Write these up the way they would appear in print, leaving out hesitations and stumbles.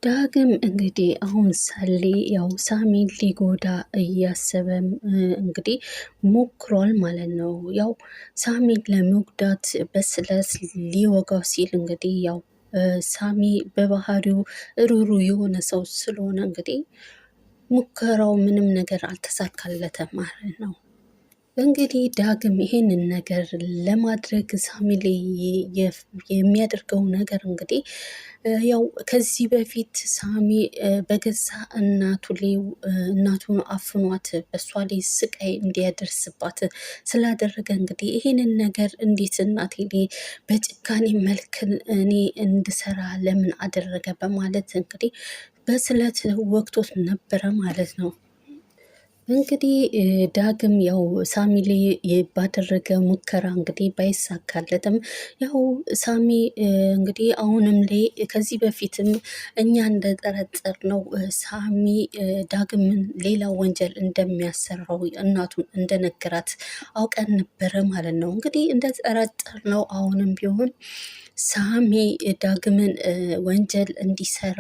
ዳግም እንግዲህ አሁን ሳሌ ያው ሳሚን ሊጎዳ እያሰበም እንግዲህ ሞክሯል ማለት ነው። ያው ሳሚን ለመጉዳት በስለት ሊወጋው ሲል እንግዲህ ያው ሳሚ በባህሪው ሩሩ የሆነ ሰው ስለሆነ እንግዲህ ሙከራው ምንም ነገር አልተሳካለትም ማለት ነው። እንግዲህ ዳግም ይሄንን ነገር ለማድረግ ሳሚ ላይ የሚያደርገው ነገር እንግዲህ ያው ከዚህ በፊት ሳሚ በገዛ እናቱ ላይ እናቱን አፍኗት በሷ ላይ ስቃይ እንዲያደርስባት ስላደረገ እንግዲህ ይሄንን ነገር እንዴት እናቴ ላይ በጭካኔ መልክ እኔ እንድሰራ ለምን አደረገ በማለት እንግዲህ በስለት ወቅቶት ነበረ ማለት ነው። እንግዲህ ዳግም ያው ሳሚ ላይ ባደረገ ሙከራ እንግዲህ ባይሳካለትም ያው ሳሚ እንግዲህ አሁንም ላይ ከዚህ በፊትም እኛ እንደጠረጠር ነው ሳሚ ዳግምን ሌላ ወንጀል እንደሚያሰራው እናቱን እንደነገራት አውቀን ነበረ ማለት ነው። እንግዲህ እንደጠረጠር ነው አሁንም ቢሆን ሳሚ ዳግምን ወንጀል እንዲሰራ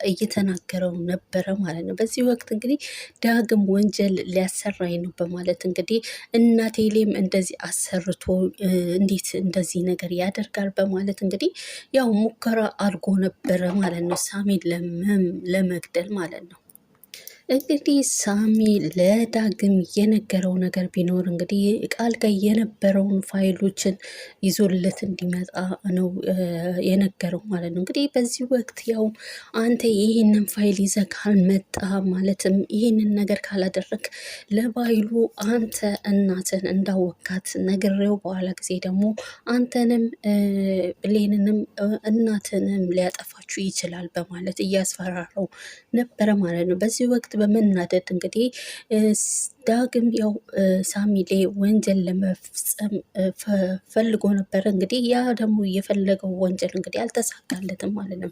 እየተናገረው ነበረ ማለት ነው። በዚህ ወቅት እንግዲህ ዳግም ወንጀል ሊያሰራኝ ነው በማለት እንግዲህ እናቴ ላይም እንደዚህ አሰርቶ እንዴት እንደዚህ ነገር ያደርጋል በማለት እንግዲህ ያው ሙከራ አድርጎ ነበረ ማለት ነው፣ ሳሚን ለመግደል ማለት ነው። እንግዲህ ሳሚ ለዳግም የነገረው ነገር ቢኖር እንግዲህ ቃል ጋር የነበረውን ፋይሎችን ይዞለት እንዲመጣ ነው የነገረው ማለት ነው። እንግዲህ በዚህ ወቅት ያው አንተ ይህንን ፋይል ይዘህ ካልመጣ ማለትም ይህንን ነገር ካላደረግ ለባይሉ አንተ እናትን እንዳወካት ነግሬው በኋላ ጊዜ ደግሞ አንተንም ብሌንንም እናትንም ሊያጠፋችሁ ይችላል በማለት እያስፈራረው ነበረ ማለት ነው። በዚህ ወቅት በመናደድ እንግዲህ ዳግም ያው ሳሚ ላይ ወንጀል ለመፍጸም ፈልጎ ነበረ። እንግዲህ ያ ደግሞ የፈለገው ወንጀል እንግዲህ አልተሳካለትም ማለት ነው።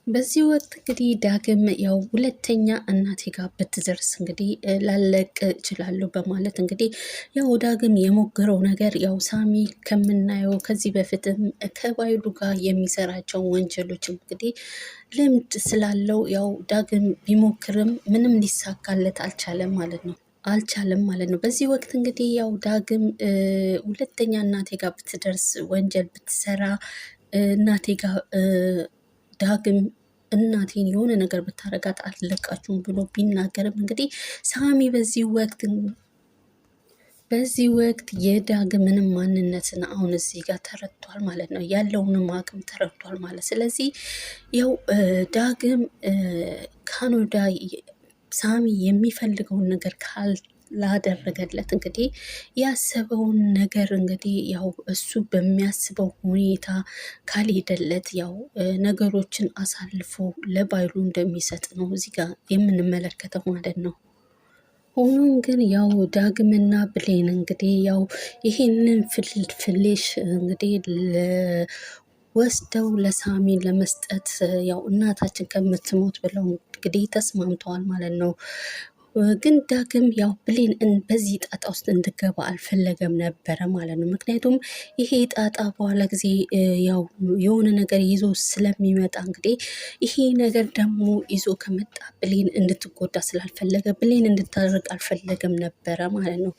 በዚህ ወቅት እንግዲህ ዳግም ያው ሁለተኛ እናቴ ጋር ብትደርስ እንግዲህ ላለቅ እችላለሁ በማለት እንግዲህ ያው ዳግም የሞገረው ነገር ያው ሳሚ ከምናየው ከዚህ በፊትም ከባይሉ ጋር የሚሰራቸው ወንጀሎች እንግዲህ ልምድ ስላለው ያው ዳግም ቢሞክርም ምንም ሊሳካለት አልቻለም ማለት ነው። በዚህ ወቅት እንግዲህ ያው ዳግም ሁለተኛ እናቴ ጋር ብትደርስ ወንጀል ብትሰራ እናቴ ጋር ዳግም እናቴን የሆነ ነገር ብታረጋት አትለቃችሁም ብሎ ቢናገርም እንግዲህ ሳሚ በዚህ ወቅት የዳግምንም ማንነትን አሁን እዚህ ጋር ተረድቷል ማለት ነው። ያለውንም አቅም ተረድቷል ማለት ስለዚህ ያው ዳግም ካናዳ ሳሚ የሚፈልገውን ነገር ላደረገለት እንግዲህ ያሰበውን ነገር እንግዲህ ያው እሱ በሚያስበው ሁኔታ ካልሄደለት ያው ነገሮችን አሳልፎ ለባይሉ እንደሚሰጥ ነው እዚህ ጋር የምንመለከተው ማለት ነው። ሆኖም ግን ያው ዳግምና ብሌን እንግዲህ ያው ይሄንን ፍሌሽ እንግዲህ ወስደው ለሳሚ ለመስጠት ያው እናታችን ከምትሞት ብለው እንግዲህ ተስማምተዋል ማለት ነው። ግን ዳግም ያው ብሌን በዚህ ጣጣ ውስጥ እንድገባ አልፈለገም ነበረ ማለት ነው። ምክንያቱም ይሄ ጣጣ በኋላ ጊዜ ያው የሆነ ነገር ይዞ ስለሚመጣ እንግዲህ ይሄ ነገር ደግሞ ይዞ ከመጣ ብሌን እንድትጎዳ ስላልፈለገ ብሌን እንድታደርግ አልፈለገም ነበረ ማለት ነው።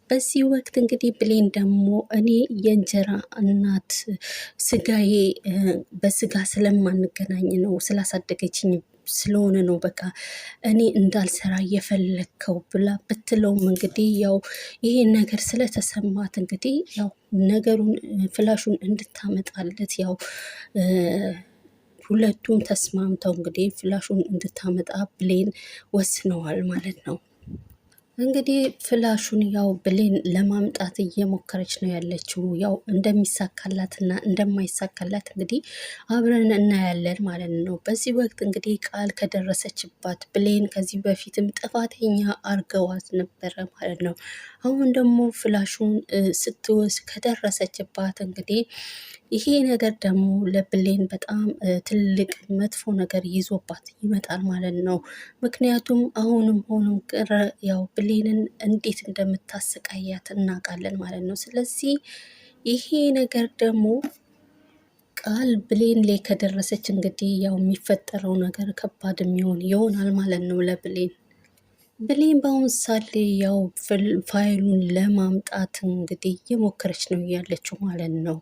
በዚህ ወቅት እንግዲህ ብሌን ደግሞ እኔ የእንጀራ እናት ስጋዬ በስጋ ስለማንገናኝ ነው ስላሳደገችኝ ስለሆነ ነው በቃ እኔ እንዳልሰራ እየፈለግከው ብላ ብትለውም እንግዲህ ያው ይሄን ነገር ስለተሰማት እንግዲህ ያው ነገሩን ፍላሹን እንድታመጣለት ያው ሁለቱም ተስማምተው እንግዲህ ፍላሹን እንድታመጣ ብሌን ወስነዋል ማለት ነው። እንግዲህ ፍላሹን ያው ብሌን ለማምጣት እየሞከረች ነው ያለችው። ያው እንደሚሳካላትና እንደማይሳካላት እንግዲህ አብረን እናያለን ማለት ነው። በዚህ ወቅት እንግዲህ ቃል ከደረሰችባት ብሌን ከዚህ በፊትም ጥፋተኛ አርገዋት ነበረ ማለት ነው። አሁን ደግሞ ፍላሹን ስትወስድ ከደረሰችባት እንግዲህ ይሄ ነገር ደግሞ ለብሌን በጣም ትልቅ መጥፎ ነገር ይዞባት ይመጣል ማለት ነው። ምክንያቱም አሁንም ሆኖም ቅረ ያው ብሌንን እንዴት እንደምታሰቃያት እናውቃለን ማለት ነው። ስለዚህ ይሄ ነገር ደግሞ ቃል ብሌን ላይ ከደረሰች እንግዲህ ያው የሚፈጠረው ነገር ከባድ ይሆናል ማለት ነው ለብሌን። ብሌን በአሁን ሳሌ ያው ፋይሉን ለማምጣት እንግዲህ እየሞከረች ነው ያለችው ማለት ነው።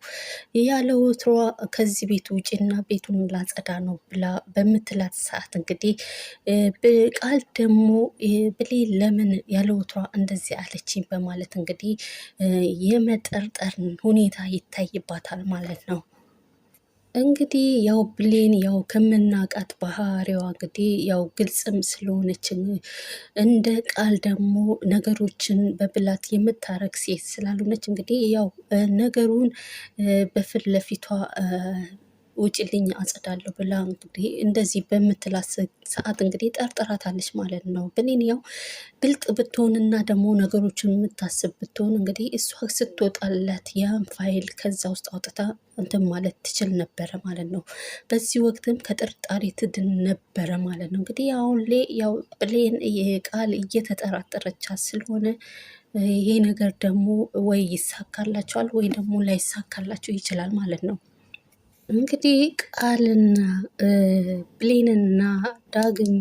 ያለ ወትሯ ከዚህ ቤት ውጭና ቤቱን ላጸዳ ነው ብላ በምትላት ሰዓት እንግዲህ ቃል ደግሞ ብሌን ለምን ያለ ወትሯ እንደዚህ አለችኝ በማለት እንግዲህ የመጠርጠር ሁኔታ ይታይባታል ማለት ነው። እንግዲህ ያው ብሌን ያው ከምናቃት ባህሪዋ እንግዲህ ያው ግልጽም ስለሆነች እንደ ቃል ደግሞ ነገሮችን በብላት የምታረግ ሴት ስላልሆነች እንግዲህ ያው ነገሩን በፊት ለፊቷ ውጭልኝ አጸዳለሁ ብላ እንግዲህ እንደዚህ በምትላት ሰዓት እንግዲህ ጠርጥራታለች ማለት ነው። ብሌን ያው ብልጥ ብትሆንና ደግሞ ነገሮችን የምታስብ ብትሆን እንግዲህ እሷ ስትወጣላት ያን ፋይል ከዛ ውስጥ አውጥታ እንትን ማለት ትችል ነበረ ማለት ነው። በዚህ ወቅትም ከጥርጣሬ ትድን ነበረ ማለት ነው። እንግዲህ አሁን ላይ ያው ብሌን ቃል እየተጠራጠረቻት ስለሆነ ይሄ ነገር ደግሞ ወይ ይሳካላቸዋል ወይ ደግሞ ላይሳካላቸው ይችላል ማለት ነው። እንግዲህ ቃልና ብሌንና ዳግም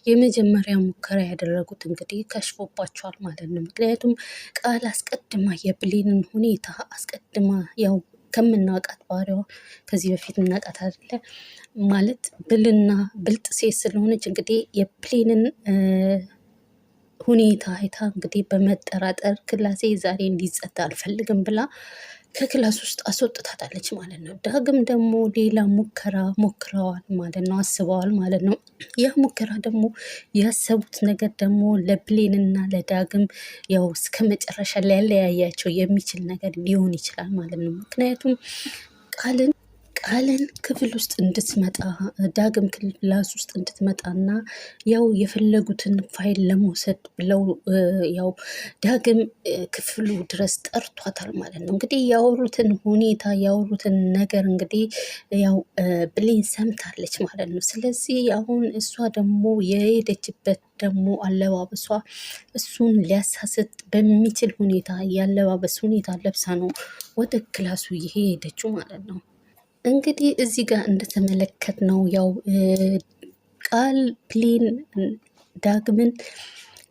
የመጀመሪያ ሙከራ ያደረጉት እንግዲህ ከሽፎባቸዋል ማለት ነው። ምክንያቱም ቃል አስቀድማ የብሌንን ሁኔታ አስቀድማ ያው ከምናውቃት ባህሪዋ ከዚህ በፊት እናውቃት አይደለ ማለት ብልና ብልጥ ሴት ስለሆነች እንግዲህ የብሌንን ሁኔታ አይታ እንግዲህ በመጠራጠር ክላሴ ዛሬ እንዲጸዳ አልፈልግም ብላ ከክላስ ውስጥ አስወጥታታለች ማለት ነው። ዳግም ደግሞ ሌላ ሙከራ ሞክረዋል ማለት ነው፣ አስበዋል ማለት ነው። ያ ሙከራ ደግሞ ያሰቡት ነገር ደግሞ ለብሌንና ለዳግም ያው እስከ መጨረሻ ሊያለያያቸው የሚችል ነገር ሊሆን ይችላል ማለት ነው። ምክንያቱም ቃልን ክፍል ውስጥ እንድትመጣ ዳግም ክላስ ውስጥ እንድትመጣና ያው የፈለጉትን ፋይል ለመውሰድ ብለው ያው ዳግም ክፍሉ ድረስ ጠርቷታል ማለት ነው። እንግዲህ ያወሩትን ሁኔታ ያወሩትን ነገር እንግዲህ ያው ብሌን ሰምታለች ማለት ነው። ስለዚህ አሁን እሷ ደግሞ የሄደችበት ደግሞ አለባበሷ እሱን ሊያሳስት በሚችል ሁኔታ ያለባበስ ሁኔታ ለብሳ ነው ወደ ክላሱ የሄደችው ማለት ነው። እንግዲህ እዚህ ጋር እንደተመለከት ነው ያው ቃል ብሌን ዳግምን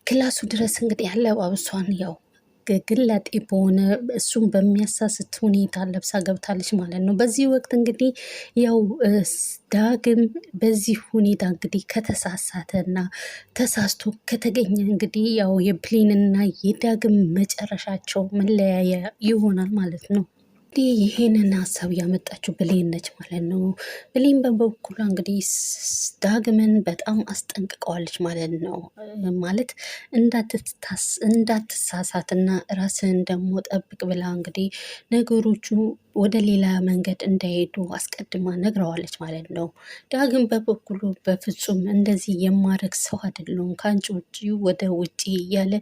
ክላሱ ድረስ እንግዲህ አለባበሷን ያው ግላጤ በሆነ እሱን በሚያሳስት ሁኔታ ለብሳ ገብታለች ማለት ነው። በዚህ ወቅት እንግዲህ ያው ዳግም በዚህ ሁኔታ እንግዲህ ከተሳሳተ እና ተሳስቶ ከተገኘ እንግዲህ ያው የብሌንና የዳግም መጨረሻቸው መለያያ ይሆናል ማለት ነው። እንግዲህ ይሄንን ሀሳብ ያመጣችው ብሌን ነች ማለት ነው። ብሌን በበኩሏ እንግዲህ ዳግምን በጣም አስጠንቅቀዋለች ማለት ነው። ማለት እንዳትሳሳትና ራስን ደግሞ ጠብቅ ብላ እንግዲህ ነገሮቹ ወደ ሌላ መንገድ እንዳይሄዱ አስቀድማ ነግረዋለች ማለት ነው። ዳግም በበኩሉ በፍጹም እንደዚህ የማድረግ ሰው አይደለሁም ከአንቺ ውጭ ወደ ውጭ እያለ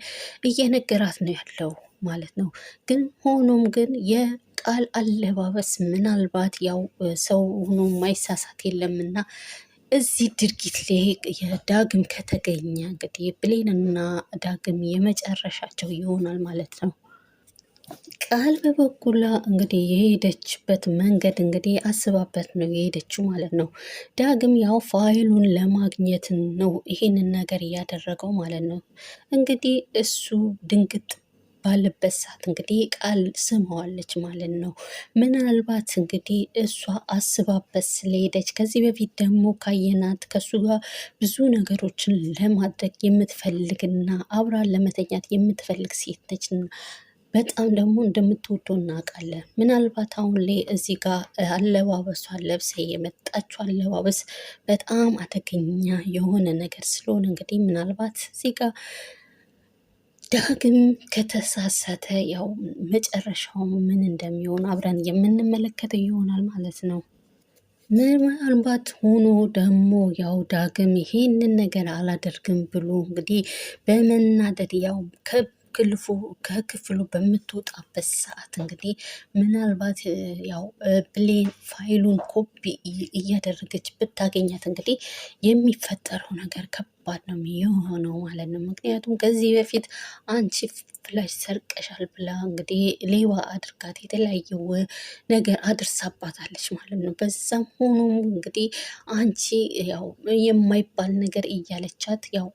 እየነገራት ነው ያለው ማለት ነው። ግን ሆኖም ግን የቃል አለባበስ ምናልባት ያው ሰው ሆኖ ማይሳሳት የለምና እዚህ ድርጊት ላይ የዳግም ከተገኘ እንግዲህ ብሌንና ዳግም የመጨረሻቸው ይሆናል ማለት ነው። ቃል በበኩሏ እንግዲህ የሄደችበት መንገድ እንግዲህ አስባበት ነው የሄደችው ማለት ነው። ዳግም ያው ፋይሉን ለማግኘት ነው ይሄንን ነገር እያደረገው ማለት ነው። እንግዲህ እሱ ድንግጥ ባለበት ሰዓት እንግዲህ ቃል ስመዋለች ማለት ነው። ምናልባት እንግዲህ እሷ አስባበት ስለሄደች ከዚህ በፊት ደግሞ ካየናት ከሱ ጋር ብዙ ነገሮችን ለማድረግ የምትፈልግና አብራ ለመተኛት የምትፈልግ ሴት ነች። በጣም ደግሞ እንደምትወደው እናውቃለን። ምናልባት አሁን ላይ እዚህ ጋር አለባበሷን ለብሳ የመጣችው አለባበስ በጣም አደገኛ የሆነ ነገር ስለሆነ እንግዲህ ምናልባት እዚህ ጋር ዳግም ከተሳሳተ ያው መጨረሻው ምን እንደሚሆን አብረን የምንመለከተው ይሆናል ማለት ነው። ምናልባት ሆኖ ደግሞ ያው ዳግም ይሄንን ነገር አላደርግም ብሎ እንግዲህ በመናደድ ያው ከክፍሉ በምትወጣበት ሰዓት እንግዲህ ምናልባት ያው ብሌን ፋይሉን ኮፒ እያደረገች ብታገኛት እንግዲህ የሚፈጠረው ነገር ከባድ ነው የሆነው ማለት ነው። ምክንያቱም ከዚህ በፊት አንቺ ፍላሽ ሰርቀሻል ብላ እንግዲህ ሌባ አድርጋት የተለያየው ነገር አድርሳባታለች ማለት ነው። በዛም ሆኖ እንግዲህ አንቺ ያው የማይባል ነገር እያለቻት ያው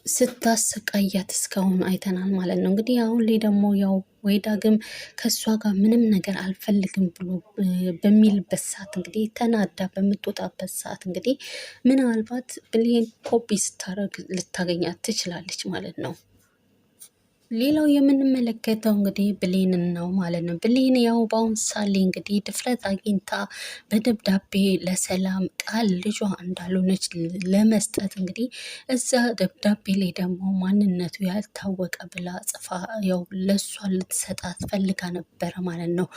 ስታሰቃያት እስካሁን አይተናል ማለት ነው። እንግዲህ አሁን ላይ ደግሞ ያው ወይ ዳግም ከእሷ ጋር ምንም ነገር አልፈልግም ብሎ በሚልበት ሰዓት እንግዲህ ተናዳ በምትወጣበት ሰዓት እንግዲህ ምናልባት ብሌን ኮፒ ስታረግ ልታገኛት ትችላለች ማለት ነው። ሌላው የምንመለከተው እንግዲህ ብሌንን ነው ማለት ነው። ብሌን ያው በአሁን ሳሌ እንግዲህ ድፍረት አግኝታ በደብዳቤ ለሰላም ቃል ልጇ እንዳልሆነች ለመስጠት እንግዲህ እዛ ደብዳቤ ላይ ደግሞ ማንነቱ ያልታወቀ ብላ ጽፋ ያው ለሷ ልትሰጣት ፈልጋ ነበረ ማለት ነው።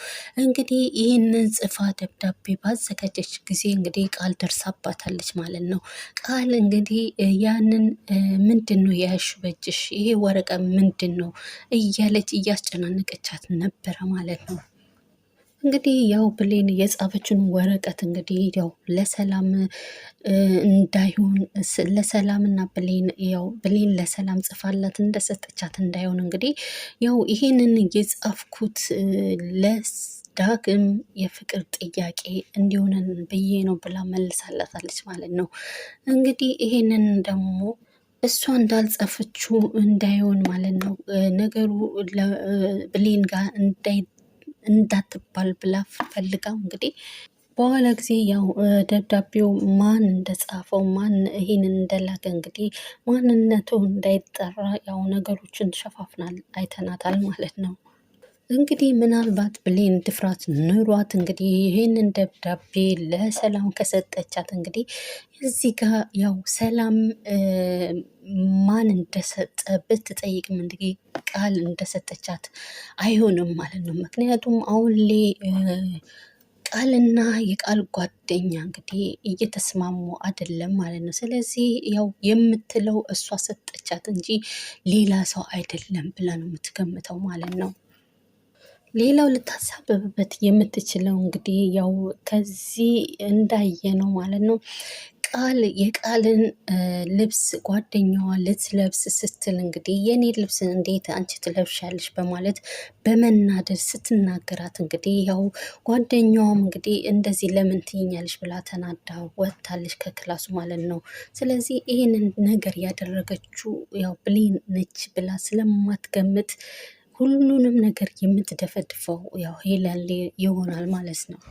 እንግዲህ ይህንን ጽፋ ደብዳቤ ባዘጋጀች ጊዜ እንግዲህ ቃል ደርሳባታለች ማለት ነው። ቃል እንግዲህ ያንን ምንድን ነው የያዝሽው በእጅሽ ይሄ ወረቀት ምንድን ነው እያለች እያስጨናነቀቻት ነበረ ማለት ነው። እንግዲህ ያው ብሌን የጻፈችን ወረቀት እንግዲህ ያው ለሰላም እንዳይሆን ለሰላም እና ብሌን ያው ብሌን ለሰላም ጽፋላት እንደሰጠቻት እንዳይሆን እንግዲህ ያው ይሄንን የጻፍኩት ለዳግም የፍቅር ጥያቄ እንዲሆነን ብዬ ነው ብላ መልሳላታለች ማለት ነው። እንግዲህ ይሄንን ደግሞ እሷ እንዳልጻፈችው እንዳይሆን ማለት ነው ነገሩ ብሌን ጋር እንዳትባል ብላ ፈልጋ እንግዲህ በኋላ ጊዜ ያው ደብዳቤው ማን እንደጻፈው ማን ይሄንን እንደላከ እንግዲህ ማንነቱ እንዳይጠራ ያው ነገሮችን ሸፋፍናል አይተናታል ማለት ነው። እንግዲህ ምናልባት ብሌን ድፍረት ኑሯት እንግዲህ ይህንን ደብዳቤ ለሰላም ከሰጠቻት እንግዲህ እዚህ ጋር ያው ሰላም ማን እንደሰጠ ብትጠይቅም እንግዲህ ቃል እንደሰጠቻት አይሆንም ማለት ነው። ምክንያቱም አሁን ላይ ቃልና የቃል ጓደኛ እንግዲህ እየተስማሙ አይደለም ማለት ነው። ስለዚህ ያው የምትለው እሷ ሰጠቻት እንጂ ሌላ ሰው አይደለም ብላ ነው የምትገምተው ማለት ነው። ሌላው ልታሳበብበት የምትችለው እንግዲህ ያው ከዚህ እንዳየ ነው ማለት ነው። ቃል የቃልን ልብስ ጓደኛዋ ልትለብስ ስትል እንግዲህ የኔ ልብስ እንዴት አንቺ ትለብሻለሽ በማለት በመናደድ ስትናገራት እንግዲህ ያው ጓደኛዋም እንግዲህ እንደዚህ ለምን ትይኛለሽ ብላ ተናዳ ወጥታለች ከክላሱ ማለት ነው። ስለዚህ ይህንን ነገር ያደረገችው ያው ብሌን ነች ብላ ስለማትገምት ሁሉንም ነገር የምትደፈድፈው ያው ሄለን ይሆናል ማለት ነው።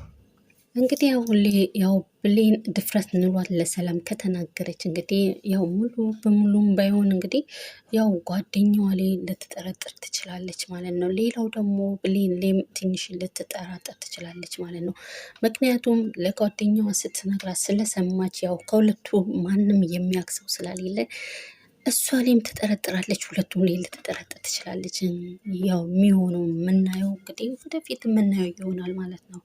እንግዲህ አሁን ላይ ያው ብሌን ድፍረት ኑሯት ለሰላም ከተናገረች እንግዲህ ያው ሙሉ በሙሉም ባይሆን እንግዲህ ያው ጓደኛዋ ላይ ልትጠረጥር ትችላለች ማለት ነው። ሌላው ደግሞ ብሌን ላይም ትንሽ ልትጠራጠር ትችላለች ማለት ነው። ምክንያቱም ለጓደኛዋ ስትነግራት ስለሰማች ያው ከሁለቱ ማንም የሚያክሰው ስላሌለ እሷ ላይም ትጠረጥራለች። ሁለቱም ላይ ልትጠረጥር ትችላለች። ያው የሚሆነው የምናየው እንግዲህ ወደፊት የምናየው ይሆናል ማለት ነው።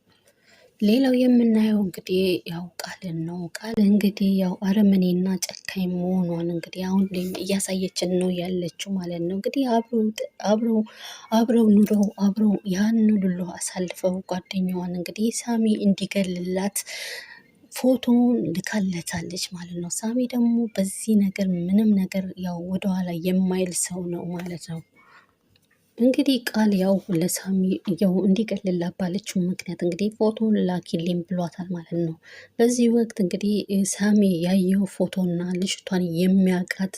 ሌላው የምናየው እንግዲህ ያው ቃልን ነው። ቃል እንግዲህ ያው አረመኔና ጨካኝ መሆኗን እንግዲህ አሁን ላይ እያሳየችን ነው ያለችው ማለት ነው። እንግዲህ አብረው ኑረው አብረው ያን ሁሉ አሳልፈው ጓደኛዋን እንግዲህ ሳሚ እንዲገልላት ፎቶውን ልካለታለች ማለት ነው። ሳሚ ደግሞ በዚህ ነገር ምንም ነገር ያው ወደኋላ የማይል ሰው ነው ማለት ነው። እንግዲህ ቃል ያው ለሳሚ ያው እንዲገልላት ባለችው ምክንያት እንግዲህ ፎቶን ላኪልኝ ብሏታል ማለት ነው። በዚህ ወቅት እንግዲህ ሳሚ ያየው ፎቶና ልጅቷን የሚያውቃት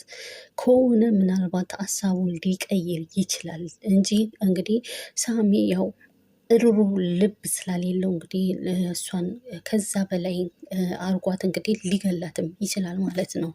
ከሆነ ምናልባት ሀሳቡን ሊቀይር ይችላል እንጂ እንግዲህ ሳሚ ያው ሩሩ ልብ ስላሌለው እንግዲህ እሷን ከዛ በላይ አርጓት እንግዲህ ሊገላትም ይችላል ማለት ነው።